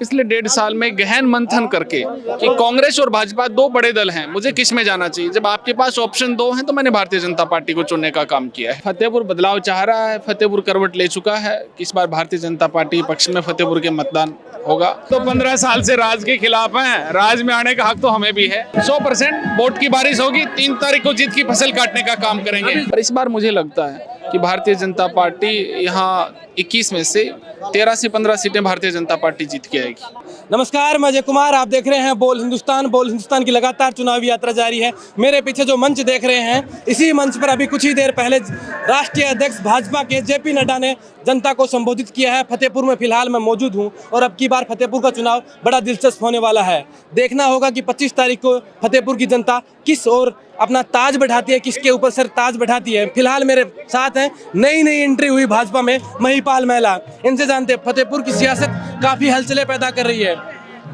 पिछले 1.5 साल में गहन मंथन करके कि कांग्रेस और भाजपा दो बड़े दल हैं, मुझे किस में जाना चाहिए। जब आपके पास ऑप्शन दो हैं तो मैंने भारतीय जनता पार्टी को चुनने का काम किया है। फतेहपुर बदलाव चाह रहा है, फतेहपुर करवट ले चुका है कि इस बार भारतीय जनता पार्टी पक्ष में फतेहपुर के मतदान होगा। तो 15 साल से राज के खिलाफ हैं, राज में आने का हक तो हमें भी है। 100% वोट की बारिश होगी, 3 तारीख को जीत की फसल काटने का काम करेंगे। पर इस बार मुझे लगता है कि भारतीय जनता पार्टी यहाँ 21 में से 13 से 15 सीटें भारतीय जनता पार्टी जीत के आएगी। नमस्कार, मैं अजय कुमार, आप देख रहे हैं बोल हिंदुस्तान की लगातार चुनावी यात्रा जारी है। मेरे पीछे जो मंच देख रहे हैं, इसी मंच पर अभी कुछ ही देर पहले राष्ट्रीय अध्यक्ष भाजपा के जेपी नड्डा ने जनता को संबोधित किया है। फतेहपुर में फिलहाल मैं मौजूद हूं और अब की बार फतेहपुर का चुनाव बड़ा दिलचस्प होने वाला है। देखना होगा कि 25 तारीख को फतेहपुर की जनता किस ओर अपना ताज बैठाती है, किसके ऊपर सर ताज बैठाती है। फिलहाल मेरे साथ हैं नई एंट्री हुई भाजपा में महिपाल महिला, इनसे जानते हैं। फतेहपुर की सियासत काफी हलचलें पैदा कर रही है।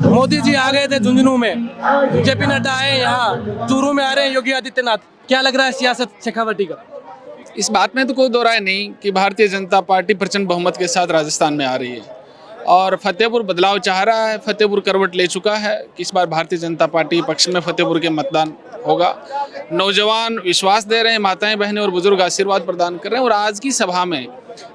मोदी जी आ गए थे झुंझुनू में, जेपी नड्डा आए यहाँ चूरू में, आ रहे हैं योगी आदित्यनाथ। क्या लग रहा है सियासत शेखावटी का? इस बात में तो कोई दो राय नहीं कि भारतीय जनता पार्टी प्रचंड बहुमत के साथ राजस्थान में आ रही है और फतेहपुर बदलाव चाह रहा है, फतेहपुर करवट ले चुका है कि इस बार भारतीय जनता पार्टी पक्ष में फतेहपुर के मतदान होगा। नौजवान विश्वास दे रहे हैं, माताएं बहनें और बुजुर्ग आशीर्वाद प्रदान कर रहे हैं और आज की सभा में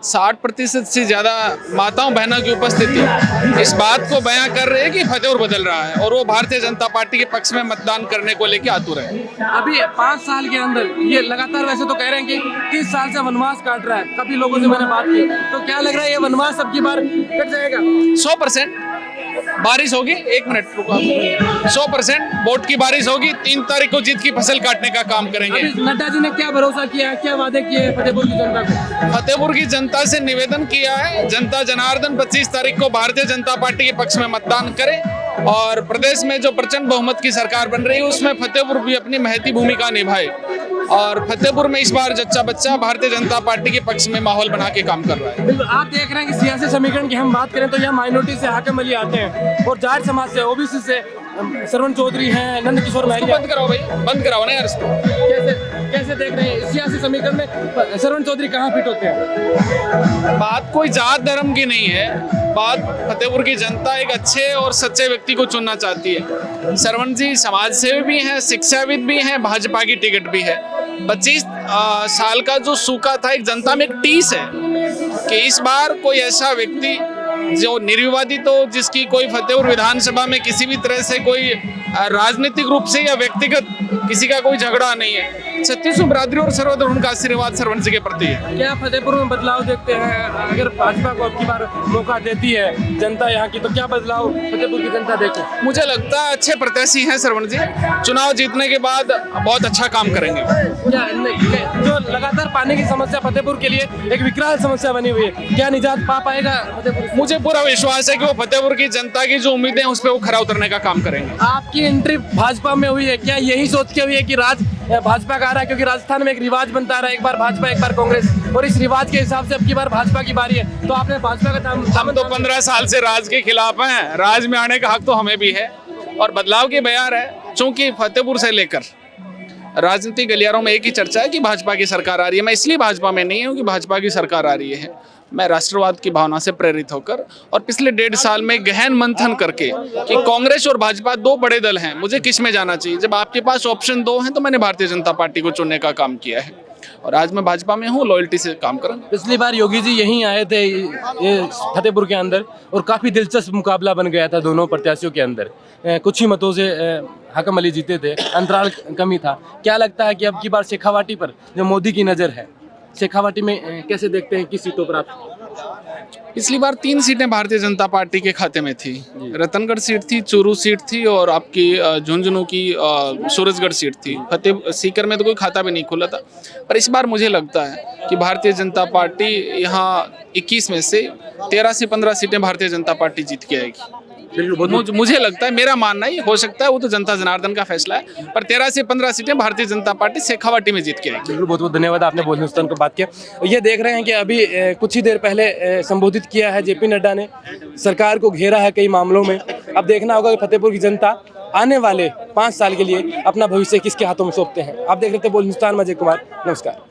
60% से ज़्यादा माताओं बहनों की उपस्थिति इस बात को बयां कर रही है कि फतेहपुर बदल रहा है और वो भारतीय जनता पार्टी के पक्ष में मतदान करने को लेकर आतुर है। अभी 5 साल के अंदर ये लगातार, वैसे तो कह रहे हैं कि 30 साल से वनवास काट रहा है, काफी लोगों से मैंने बात की, तो क्या लग रहा है ये वनवास अब की बार कट जाएगा? 100% बारिश होगी। 1 मिनट रुको, 100% वोट की बारिश होगी, 3 तारीख को जीत की फसल काटने का काम करेंगे। नड्डा जी ने क्या भरोसा किया है, क्या वादे किए हैं फतेहपुर की जनता को? फतेहपुर की जनता से निवेदन किया है, जनता जनार्दन 25 तारीख को भारतीय जनता पार्टी के पक्ष में मतदान करे और प्रदेश में जो प्रचंड बहुमत की सरकार बन रही है उसमें फतेहपुर भी अपनी महती भूमिका निभाए और फतेहपुर में इस बार जच्चा बच्चा भारतीय जनता पार्टी के पक्ष में माहौल बना के काम कर रहा है। बिल्कुल, आप देख रहे हैं कि सियासी समीकरण की हम बात करें तो यह माइनॉरिटी से हाकिम अली आते हैं और जाट समाज से, ओबीसी से श्रवण चौधरी हैं, नंद किशोर महरिया। बंद कराओ भाई, बंद कराओ ना यार इसको। कैसे देख रहे हैं सियासी समीकरण में श्रवण चौधरी कहाँ फिट होते हैं? बात कोई जात धर्म की नहीं है, बात फतेहपुर की जनता एक अच्छे और सच्चे व्यक्ति को चुनना चाहती है। श्रवण जी समाज सेवी भी हैं, शिक्षाविद भी हैं, भाजपा की टिकट भी है। 25 साल का जो सूखा था एक जनता में एक टीस है कि इस बार कोई ऐसा व्यक्ति जो निर्विवादित हो, जिसकी कोई फतेहपुर विधानसभा में किसी भी तरह से कोई राजनीतिक रूप से या व्यक्तिगत किसी का कोई झगड़ा नहीं है। छत्तीसों बरादरी और सर्वधर्म उनका आशीर्वाद श्रवण जी के प्रति है। क्या फतेहपुर में बदलाव देखते हैं? अगर भाजपा को अब की बार मौका देती है जनता यहाँ की, तो क्या बदलाव फतेहपुर की जनता देखे? मुझे लगता है अच्छे प्रत्याशी हैं श्रवण जी, चुनाव जीतने के बाद बहुत अच्छा काम करेंगे। क्या जो लगातार पानी की समस्या फतेहपुर के लिए एक विकराल समस्या बनी हुई है, क्या निजात पा पाएगा फतेहपुर? मुझे पूरा विश्वास है कि वो फतेहपुर की जनता की जो उम्मीदें हैं उस पर वो खरा उतरने का काम करेंगे। आपकी एंट्री भाजपा में हुई है, क्या यही सोच के हुई है कि राज भाजपा का आ रहा है? क्योंकि राजस्थान में एक रिवाज बनता रहा है, एक बार भाजपा एक बार कांग्रेस, और इस रिवाज के हिसाब से अब की बार भाजपा की बारी है, तो आपने भाजपा का नाम। हम तो 15 साल से राज के खिलाफ हैं, राज में आने का हक तो हमें भी है और बदलाव की बयार है। चूंकि फतेहपुर से लेकर राजनीतिक गलियारों में एक ही चर्चा है कि भाजपा की सरकार आ रही है। मैं इसलिए भाजपा में नहीं हूँ कि भाजपा की सरकार आ रही है, मैं राष्ट्रवाद की भावना से प्रेरित होकर और पिछले 1.5 साल में गहन मंथन करके कि कांग्रेस और भाजपा दो बड़े दल हैं, मुझे किस में जाना चाहिए। जब आपके पास ऑप्शन दो हैं तो मैंने भारतीय जनता पार्टी को चुनने का काम किया है और आज मैं भाजपा में हूँ, लॉयल्टी से काम करूँगा। पिछली बार योगी जी यहीं आए थे ये फतेहपुर के अंदर और काफ़ी दिलचस्प मुकाबला बन गया था दोनों प्रत्याशियों के अंदर। कुछ ही मतों से हाकिम अली जीते थे, अंतराल कमी था। क्या लगता है कि अब की बार शेखावाटी पर जो मोदी की नज़र है, शेखावाटी में कैसे देखते हैं, किस सीटों पर आप? पिछली बार 3 सीटें भारतीय जनता पार्टी के खाते में थी। रतनगढ़ सीट थी, चूरू सीट थी और आपकी झुंझुनू की सूरजगढ़ सीट थी। फतेह सीकर में तो कोई खाता भी नहीं खुला था। पर इस बार मुझे लगता है कि भारतीय जनता पार्टी यहाँ 21 में से 13 से 15 सीटें भारतीय जनता पार्टी जीत के आएगी। मुझे लगता है, मेरा मानना ही हो सकता है, वो तो जनता जनार्दन का फैसला है, पर 13 से 15 सीटें भारतीय जनता पार्टी शेखावाटी में जीत के आएगी। बहुत बहुत धन्यवाद, आपने बोल हिंदुस्तान को बात किया। ये देख रहे हैं कि अभी कुछ ही देर पहले संबोधित किया है जेपी नड्डा ने, सरकार को घेरा है कई मामलों में। अब देखना होगा कि फतेहपुर की जनता आने वाले 5 साल के लिए अपना भविष्य किसके हाथों में सौंपते हैं। आप देख रहे थे बोल हिंदुस्तान में अजय कुमार, नमस्कार।